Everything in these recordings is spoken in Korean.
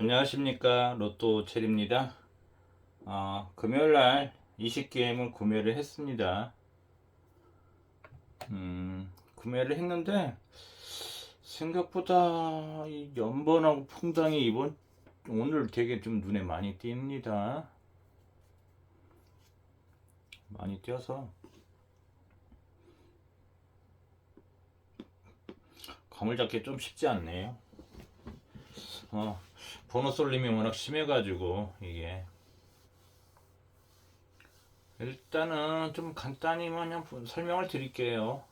안녕하십니까, 로또 체리입니다. 금요일날 20게임을 구매를 했습니다. 구매를 했는데 생각보다 이 연번하고 풍당이 오늘 되게 좀 눈에 많이 띕니다. 많이 띄어서 감을 잡기 좀 쉽지 않네요. 번호 쏠림이 워낙 심해가지고 이게 일단은 좀 간단히 그냥 설명을 드릴게요.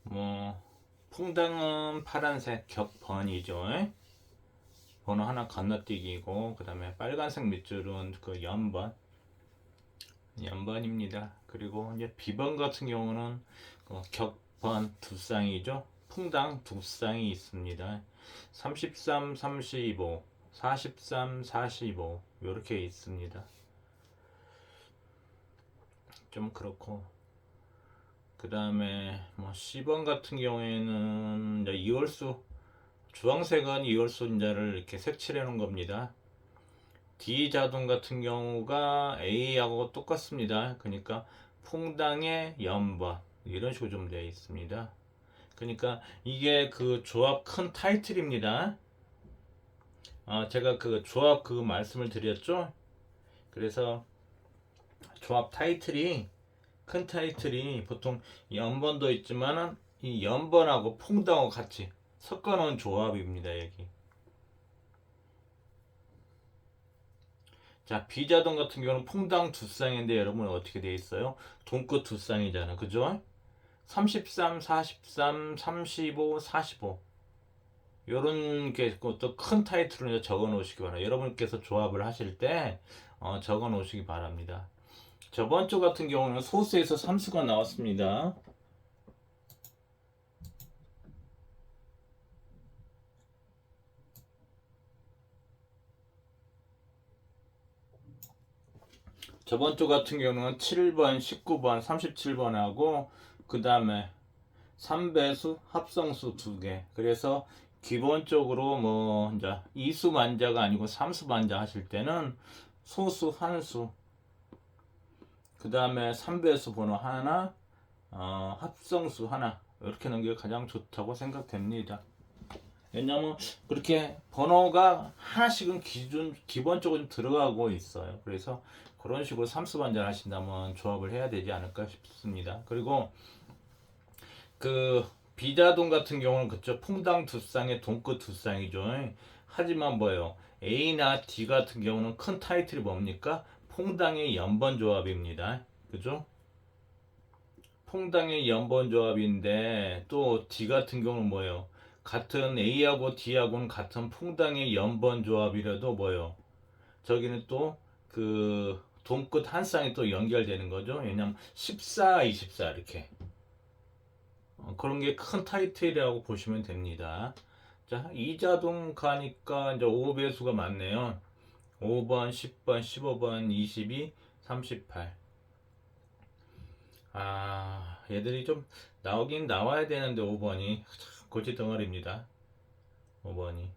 뭐 풍당은 파란색 격번이죠. 번호 하나 건너뛰기고, 그 다음에 빨간색 밑줄은 그 연번입니다. 그리고 이제 비번 같은 경우는 격번 두 쌍이죠. 풍당 두 쌍이 있습니다. 33, 35, 43, 45 이렇게 있습니다. 좀 그렇고, 그 다음에 뭐 C번 같은 경우에는 이제 이월수, 주황색은 이월수 인자를 이렇게 색칠해 놓은 겁니다. D 자동 같은 경우가 A하고 똑같습니다. 그러니까 퐁당의 연번 이런 식으로 좀 되어 있습니다. 그러니까 이게 그 조합 큰 타이틀입니다. 제가 그 조합 그 말씀을 드렸죠. 그래서 조합 타이틀이 큰 타이틀이 보통 연번도 있지만은 이 연번하고 퐁당하고 같이 섞어 놓은 조합입니다. 여기. 자, 비자동 같은 경우는 퐁당 두 쌍인데 여러분 어떻게 돼 있어요? 돈끝 두 쌍이잖아. 그죠? 33, 43, 35, 45 요런 게 또 큰 타이틀로 적어 놓으시기 바랍니다. 여러분께서 조합을 하실 때 적어 놓으시기 바랍니다. 저번 주 같은 경우는 소수에서 삼수가 나왔습니다. 저번 주 같은 경우는 7번, 19번, 37번하고 그 다음에 3배수, 합성수 2개. 그래서 기본적으로 뭐 이제 이수 만자가 아니고 삼수 만자 하실 때는 소수, 한수, 그 다음에 3배수 번호 하나, 합성수 하나 이렇게 넣는 게 가장 좋다고 생각됩니다. 왜냐면 그렇게 번호가 하나씩은 기본적으로 좀 들어가고 있어요. 그래서 그런 식으로 삼수 반전 하신다면 조합을 해야 되지 않을까 싶습니다. 그리고 그 비자동 같은 경우는 그쵸, 퐁당 두 쌍에 동끝 두 쌍이죠. 하지만 뭐예요, A나 D 같은 경우는 큰 타이틀이 뭡니까? 퐁당의 연번 조합입니다. 그죠? 퐁당의 연번 조합인데 또 D 같은 경우는 뭐예요? 같은 A하고 D하고는 같은 퐁당의 연번 조합이라도 뭐예요? 저기는 또 그 동끝 한 쌍이 또 연결되는 거죠. 왜냐면 14, 24 이렇게 그런 게 큰 타이틀이라고 보시면 됩니다. 자, 이자동 가니까 이제 5배수가 많네요. 5번, 10번, 15번, 22, 38. 얘들이 좀 나오긴 나와야 되는데 5번이 고치 덩어리입니다. 5번이.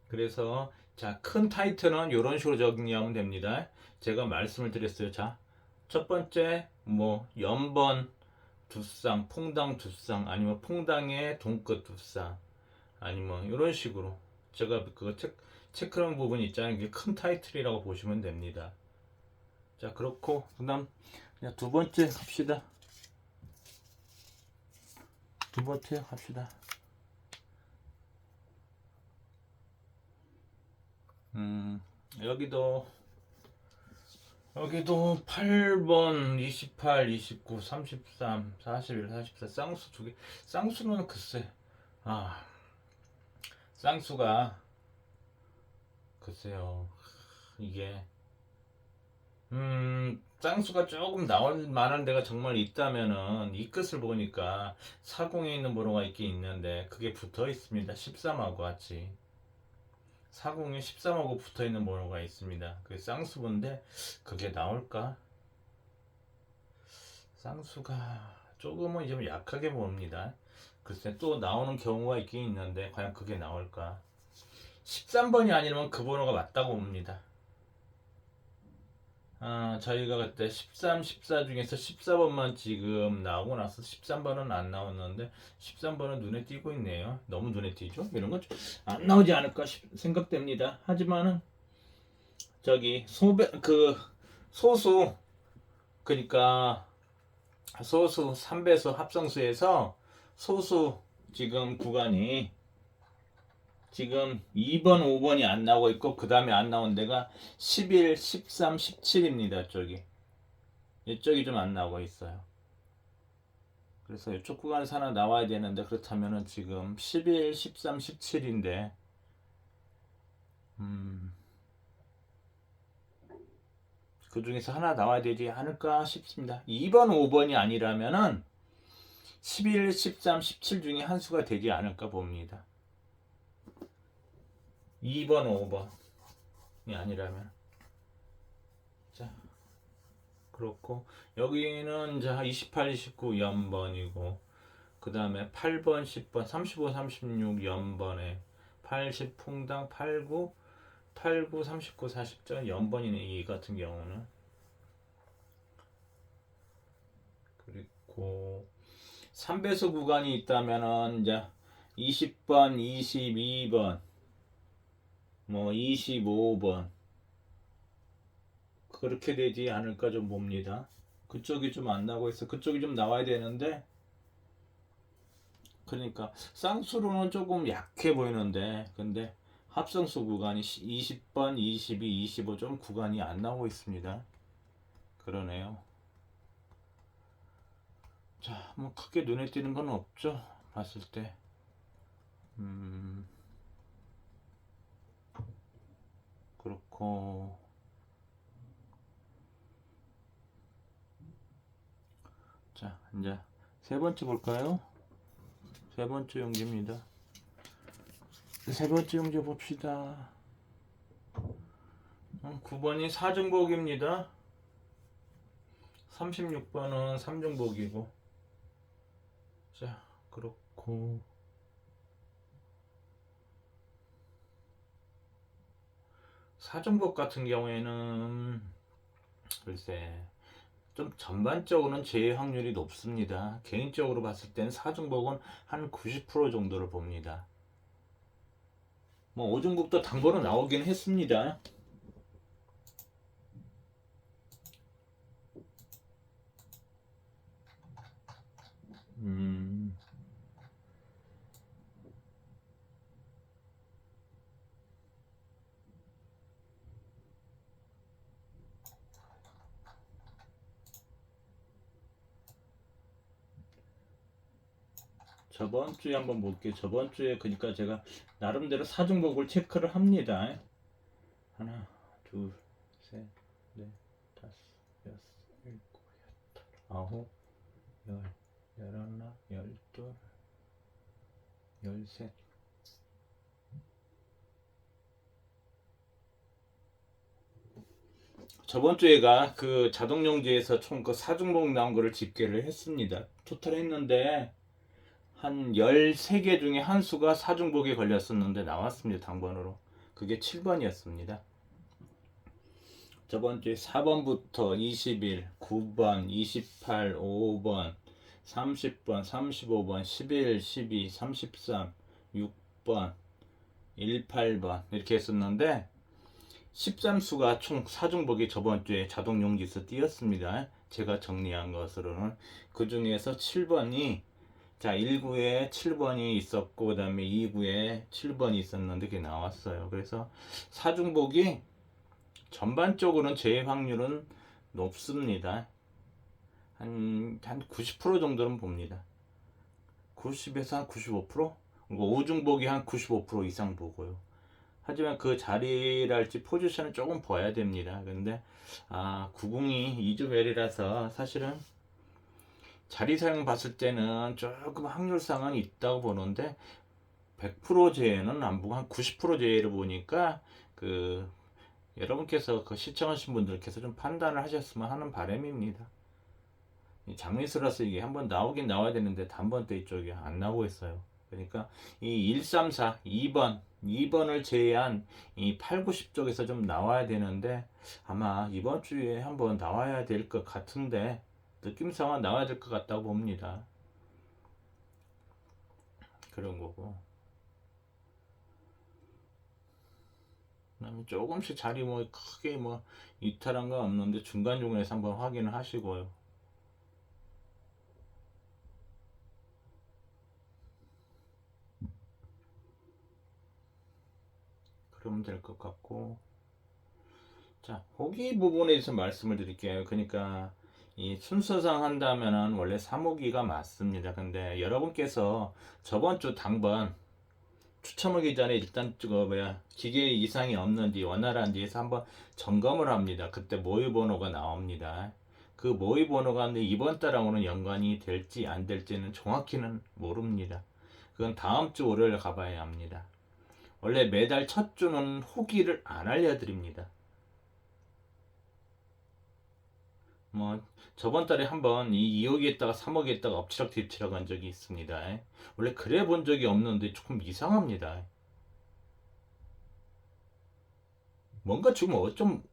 그래서 자, 큰 타이틀은 이런 식으로 정리하면 됩니다. 제가 말씀을 드렸어요. 자, 첫 번째 뭐 연번 두 쌍, 퐁당 두 쌍, 아니면 퐁당의 동끝 두 쌍, 아니면 이런 식으로 제가 그거 체크한 부분 있잖아요. 이게 큰 타이틀이라고 보시면 됩니다. 자, 그렇고 그다음 두 번째 합시다. 두 번째 합시다. 여기도 8번, 28, 29, 33, 41, 44 쌍수 두 개. 쌍수는 글쎄, 아, 쌍수가 글쎄요. 이게 쌍수가 조금 나올 만한 데가 정말 있다면은 이 끝을 보니까 40에 있는 번호가 있긴 있는데 그게 붙어 있습니다. 13하고 같이. 40에 13하고 붙어 있는 번호가 있습니다. 그게 쌍수인데 그게 나올까? 쌍수가 조금은 좀 약하게 봅니다. 글쎄 또 나오는 경우가 있긴 있는데 과연 그게 나올까? 13번이 아니면 그 번호가 맞다고 봅니다. 저희가 그때 13, 14 중에서 14번만 지금 나오고 나서 13번은 안 나왔는데 13번은 눈에 띄고 있네요. 너무 눈에 띄죠? 이런 건 안 나오지 않을까 생각됩니다. 하지만은 저기 소수 그러니까 소수 3배수 합성수에서 소수 지금 구간이 지금 2번, 5번이 안 나오고 있고 그 다음에 안 나온 데가 11, 13, 17입니다. 이쪽이 좀 안 나오고 있어요. 그래서 이쪽 구간에서 하나 나와야 되는데 그렇다면은 지금 11, 13, 17인데 그 중에서 하나 나와야 되지 않을까 싶습니다. 2번, 5번이 아니라면은 11, 13, 17 중에 한 수가 되지 않을까 봅니다. 2번, 5번이 아니라면. 자, 그렇고 여기는 자 28, 29 연번이고 그 다음에 8번, 10번, 35, 36 연번에 80 풍당 89, 89, 39, 40전 연번이네. 이 같은 경우는. 그리고 3배수 구간이 있다면은 이제 20번, 22번, 뭐 25번 그렇게 되지 않을까 좀 봅니다. 그쪽이 좀 안 나오고 있어. 그쪽이 좀 나와야 되는데 그러니까 쌍수로는 조금 약해 보이는데 근데 합성수 구간이 20번, 22, 25 좀 구간이 안 나오고 있습니다. 그러네요. 자, 뭐 크게 눈에 띄는 건 없죠. 봤을 때. 그렇고 자, 이제 세 번째 볼까요? 세 번째 용지입니다. 세 번째 용지 봅시다. 9번이 사중복입니다. 36번은 삼중복이고. 자, 그렇고 사중복 같은 경우에는 글쎄 좀 전반적으로는 제외 확률이 높습니다. 개인적으로 봤을 때는 사중복은 한 90% 정도를 봅니다. 뭐 오중복도 당번은 나오긴 했습니다. 저번 주에 한번 볼게요. 저번 주에 그러니까 제가 나름대로 사중복을 체크를 합니다. 하나, 둘, 셋, 넷, 다섯, 여섯, 일곱, 여덟, 아홉, 열, 열하나, 열둘, 열셋. 저번 주에가 그 자동용지에서 총 그 사중복 나온 거를 집계를 했습니다. 토탈 했는데 한 13개 중에 한 수가 사중복에 걸렸었는데 나왔습니다. 당번으로. 그게 7번이었습니다. 저번 주에 4번부터 21, 9번, 28, 5번, 30번, 35번, 11, 12, 33, 6번, 18번 이렇게 했었는데 13수가 총 사중복이 저번 주에 자동용지에서 띄었습니다. 제가 정리한 것으로는 그 중에서 7번이 자 1구에 7번이 있었고 그 다음에 2구에 7번이 있었는데 그게 나왔어요. 그래서 사중복이 전반적으로는 제외 확률은 높습니다. 한 90% 정도는 봅니다. 90에서 한 95%? 오중복이 한 95% 이상 보고요. 하지만 그 자리랄지 포지션을 조금 봐야 됩니다. 근데 902 2주벨이라서 사실은 자리 사용 봤을 때는 조금 확률상은 있다고 보는데 100% 제외는 안 보고 한 90% 제외를 보니까 그 여러분께서 그 시청하신 분들께서 좀 판단을 하셨으면 하는 바람입니다. 장미수라서 이게 한번 나오긴 나와야 되는데 단번대 쪽이 안 나오고 있어요. 그러니까 이 134, 2번을 제외한 이 8, 90 쪽에서 좀 나와야 되는데 아마 이번 주에 한번 나와야 될 것 같은데 느낌상은 나와야 될 것 같다고 봅니다. 그런 거고. 그다음에 조금씩 자리 뭐 크게 뭐 이탈한 건 없는데 중간중간에서 한번 확인을 하시고요. 그러면 될 것 같고. 자, 호기 부분에 대해서 말씀을 드릴게요. 그러니까 이 순서상 한다면은 원래 3호기가 맞습니다. 근데 여러분께서 저번 주 당번 추첨하기 전에 일단 기계에 이상이 없는지 원활한지에서 한번 점검을 합니다. 그때 모의 번호가 나옵니다. 그 모의 번호가 이번 달하고는 연관이 될지 안 될지는 정확히는 모릅니다. 그건 다음 주 월요일 가봐야 합니다. 원래 매달 첫 주는 후기를 안 알려드립니다. 뭐 저번 달에 한번 이 2억이 했다가 3억이 했다가 엎치락 뒤치락 한 적이 있습니다. 원래 그래 본 적이 없는데 조금 이상합니다. 뭔가 지금 어쩜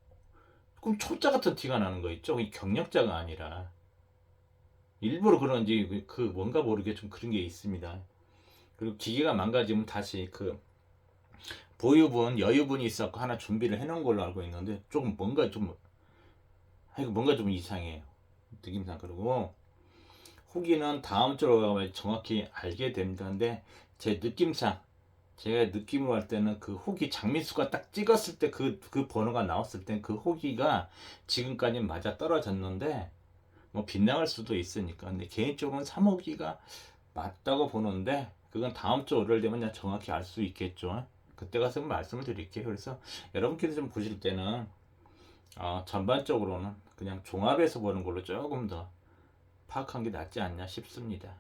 조금 초짜 같은 티가 나는 거 있죠? 이 경력자가 아니라 일부러 그런지 그 뭔가 모르게 좀 그런 게 있습니다. 그리고 기계가 망가지면 다시 그 보유분 여유분이 있었고 하나 준비를 해놓은 걸로 알고 있는데 조금 뭔가 좀 이상해요. 느낌상. 그리고 후기는 다음 주로 가면 정확히 알게 됩니다. 근데 제 느낌상 제가 느낌으로 할 때는 그 후기 장미수가 딱 찍었을 때 그 번호가 나왔을 때 그 후기가 지금까지 맞아 떨어졌는데 뭐 빗나갈 수도 있으니까. 근데 개인적으로는 3호기가 맞다고 보는데 그건 다음 주 월요일 되면 그냥 정확히 알 수 있겠죠. 그때 가서 말씀을 드릴게요. 그래서 여러분께서 좀 보실 때는 전반적으로는 그냥 종합해서 보는 걸로 조금 더 파악한 게 낫지 않냐 싶습니다.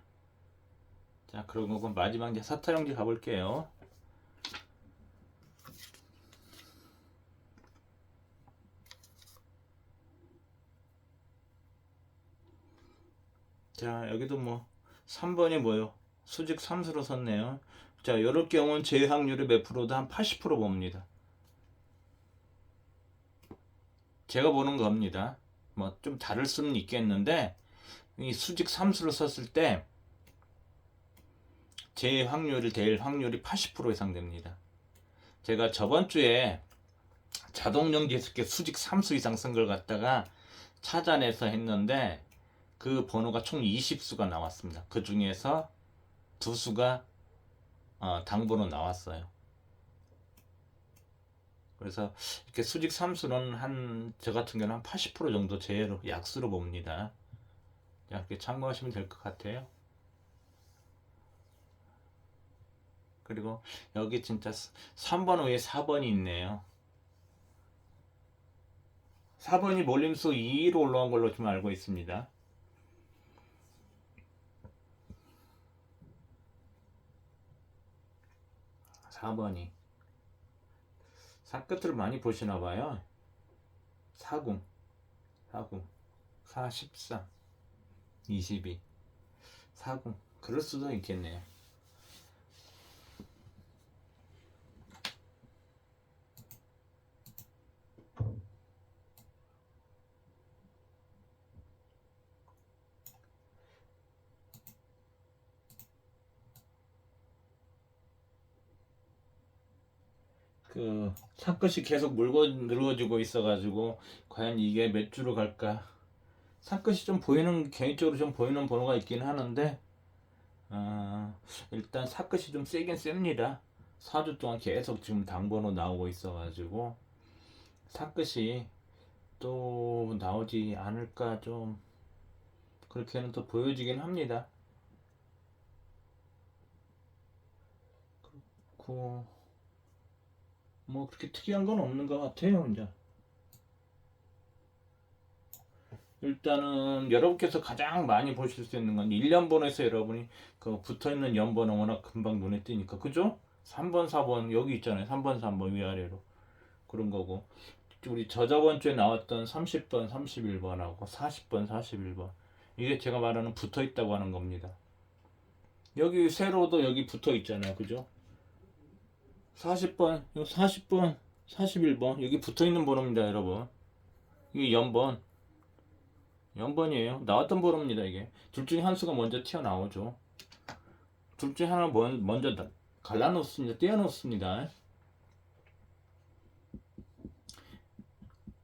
자, 그리고 마지막 이제 사타령지 가볼게요. 자, 여기도 뭐 3번이 뭐요? 수직 삼수로 섰네요. 자, 이럴 경우는 제외 확률이 몇 프로도 한 80% 봅니다. 제가 보는 겁니다. 뭐 좀 다를 수는 있겠는데 이 수직 삼수로 섰을 때 제외 확률이 될 확률이 80% 이상 됩니다. 제가 저번 주에 자동정지했을 때 수직 삼수 이상 쓴 걸 갖다가 찾아내서 했는데 그 번호가 총 20수가 나왔습니다. 그 중에서 두 수가 당번호 나왔어요. 그래서 이렇게 수직 삼수는 저 같은 경우는 한 80% 정도 제외로 약수로 봅니다. 이렇게 참고하시면 될 것 같아요. 그리고 여기 진짜 3번 위에 4번이 있네요. 4번이 몰림수 2로 올라온 걸로 좀 알고 있습니다. 4번이 사끝을 많이 보시나 봐요. 40, 40, 43, 22, 40. 그럴 수도 있겠네요. 그 사끝이 계속 늘어지고 있어가지고 과연 이게 몇 주로 갈까? 사끝이 좀 보이는 개인적으로 좀 보이는 번호가 있긴 하는데 일단 사끝이 좀 세긴 셉니다. 4주 동안 계속 지금 당번호 나오고 있어가지고 사끝이 또 나오지 않을까 좀 그렇게는 또 보여지긴 합니다. 그렇고 뭐 그렇게 특이한 건 없는 것 같아요. 이제 일단은 여러분께서 가장 많이 보실 수 있는 건 1년번호에서 여러분이 그 붙어있는 연번호 워낙 금방 눈에 띄니까 그죠? 3번 4번 여기 있잖아요. 3번 3번 위아래로 그런 거고 우리 저저번 주에 나왔던 30번 31번하고 40번 41번 이게 제가 말하는 붙어 있다고 하는 겁니다. 여기 세로도 여기 붙어 있잖아요. 그죠? 40번, 40번, 41번 여기 붙어 있는 번호입니다, 여러분. 이게 연번이에요. 나왔던 번호입니다, 이게. 둘 중에 한 수가 먼저 튀어나오죠. 둘 중에 하나 먼저 갈라놓습니다. 떼어놓습니다.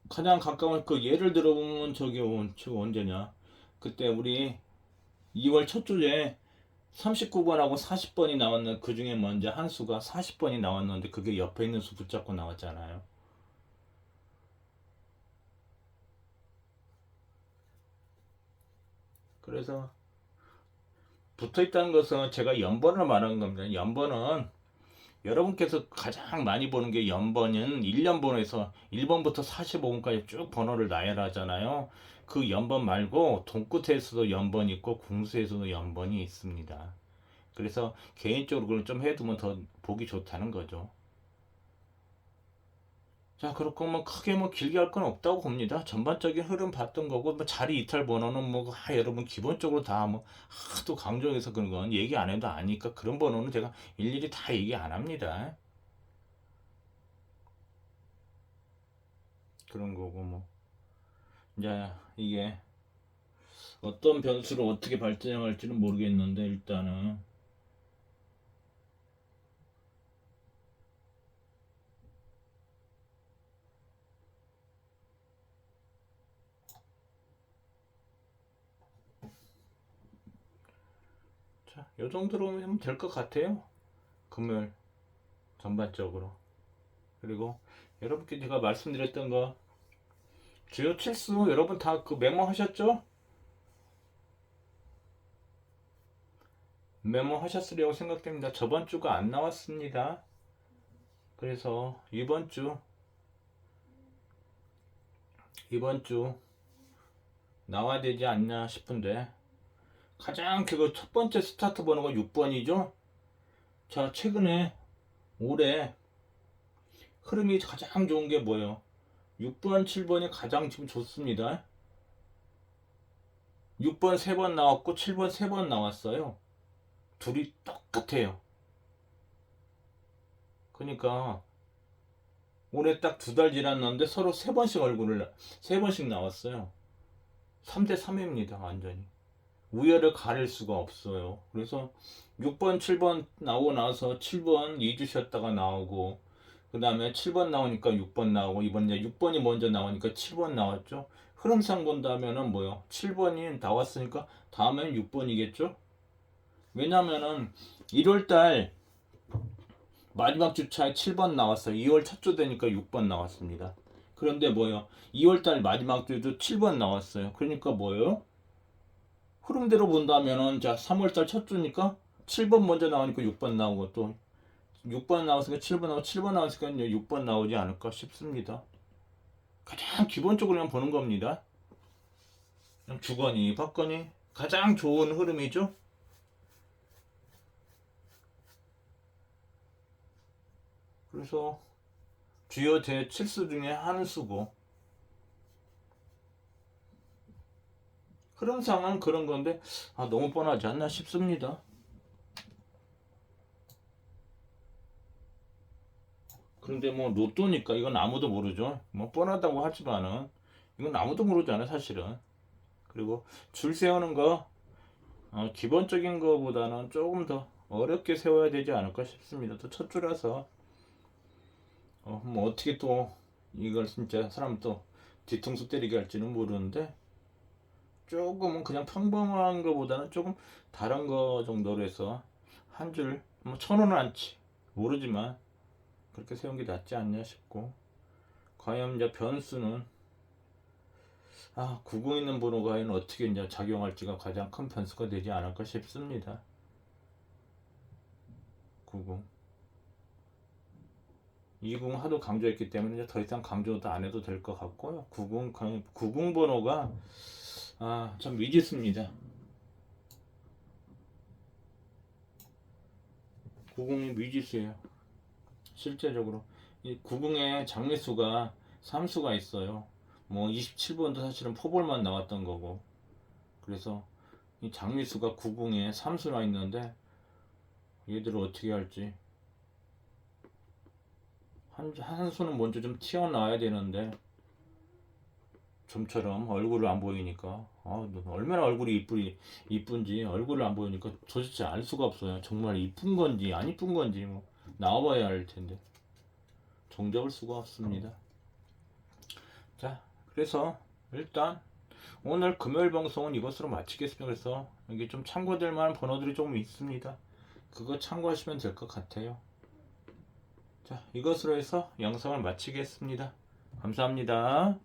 가장 가까운 그 예를 들어보면 저기 언제냐? 그때 우리 2월 첫 주에 39번하고 40번이 나왔는데 그 중에 먼저 한 수가 40번이 나왔는데 그게 옆에 있는 수 붙잡고 나왔잖아요. 그래서 붙어 있다는 것은 제가 연번을 말하는 겁니다. 연번은 여러분께서 가장 많이 보는 게 연번은 1년 번호에서 1번부터 45번까지 쭉 번호를 나열하잖아요. 그 연번 말고 돈끝에서도 연번이 있고 궁수에서도 연번이 있습니다. 그래서 개인적으로 그걸 좀 해두면 더 보기 좋다는 거죠. 자, 그렇고 뭐 크게 뭐 길게 할 건 없다고 봅니다. 전반적인 흐름 봤던 거고 뭐 자리 이탈 번호는 뭐 여러분 기본적으로 다 뭐 하도 강조해서 그런 건 얘기 안 해도 아니까 그런 번호는 제가 일일이 다 얘기 안 합니다. 그런 거고 뭐 이제 이게 어떤 변수로 어떻게 발전할지는 모르겠는데 일단은 자, 요 정도로 하면 될 것 같아요. 금요일 전반적으로. 그리고 여러분께 제가 말씀드렸던 거 주요 칠수 여러분 다 그 메모하셨죠? 메모하셨으리라고 생각됩니다. 저번 주가 안 나왔습니다. 그래서 이번 주 나와야 되지 않나 싶은데 가장 그 첫 번째 스타트 번호가 6번이죠. 자, 최근에 올해 흐름이 가장 좋은 게 뭐예요? 6번, 7번이 가장 지금 좋습니다. 6번 3번 나왔고 7번 3번 나왔어요. 둘이 똑같아요. 그러니까 올해 딱 2달 지났는데 서로 3번씩 나왔어요. 3대 3입니다. 완전히. 우열을 가릴 수가 없어요. 그래서 6번, 7번 나오고 나서 7번 2주 쉬었다가 나오고 그 다음에 7번 나오니까 6번 나오고 이번 이제 6번이 먼저 나오니까 7번 나왔죠. 흐름상 본다면은 뭐요? 7번이 나왔으니까 다음엔 6번이겠죠? 왜냐면은 1월달 마지막 주차에 7번 나왔어요. 2월 첫 주 되니까 6번 나왔습니다. 그런데 뭐요? 2월달 마지막 주도 7번 나왔어요. 그러니까 뭐예요? 흐름대로 본다면은 자 3월달 첫 주니까 7번 먼저 나오니까 6번 나오고 또 6번 나왔으니까 7번 나오고 7번 나왔으니까 6번 나오지 않을까 싶습니다. 가장 기본적으로 그냥 보는 겁니다. 그냥 주거니 받거니 가장 좋은 흐름이죠. 그래서 주요 제 7수 중에 한 수고 흐름상은 그런 건데 너무 뻔하지 않나 싶습니다. 그런데 뭐 로또니까 이건 아무도 모르죠. 뭐 뻔하다고 하지만은 이건 아무도 모르잖아요, 사실은. 그리고 줄 세우는 거 기본적인 거보다는 조금 더 어렵게 세워야 되지 않을까 싶습니다. 또 첫 줄라서 뭐 어떻게 또 이걸 진짜 사람 또 뒤통수 때리게 할지는 모르는데 조금은 그냥 평범한 거보다는 조금 다른 거 정도로 해서 한 줄 뭐 1,000원은 안치 모르지만 그렇게 세운 게 낫지 않냐 싶고 과연 이제 변수는 90 있는 번호가 과연 어떻게 이제 작용할지가 가장 큰 변수가 되지 않을까 싶습니다. 90 20 하도 강조했기 때문에 이제 더 이상 강조도 안 해도 될 것 같고요. 90 번호가 참 미지수입니다. 90이 미지수예요. 실제적으로 이 90의 장리수가 3수가 있어요. 뭐 27번도 사실은 포볼만 나왔던 거고 그래서 이 장미수가 구궁에 3수나 있는데 얘들을 어떻게 할지 한 수는 먼저 좀 튀어나와야 되는데 좀처럼 얼굴을 안 보이니까 얼마나 얼굴이 이쁜지 얼굴을 안 보이니까 도대체 알 수가 없어요. 정말 이쁜 건지 안 이쁜 건지 뭐 나와봐야 알 텐데 종잡을 수가 없습니다. 자, 그래서 일단 오늘 금요일 방송은 이것으로 마치겠습니다. 그래서 여기 좀 참고될 만한 번호들이 좀 있습니다. 그거 참고하시면 될 것 같아요. 자, 이것으로 해서 영상을 마치겠습니다. 감사합니다.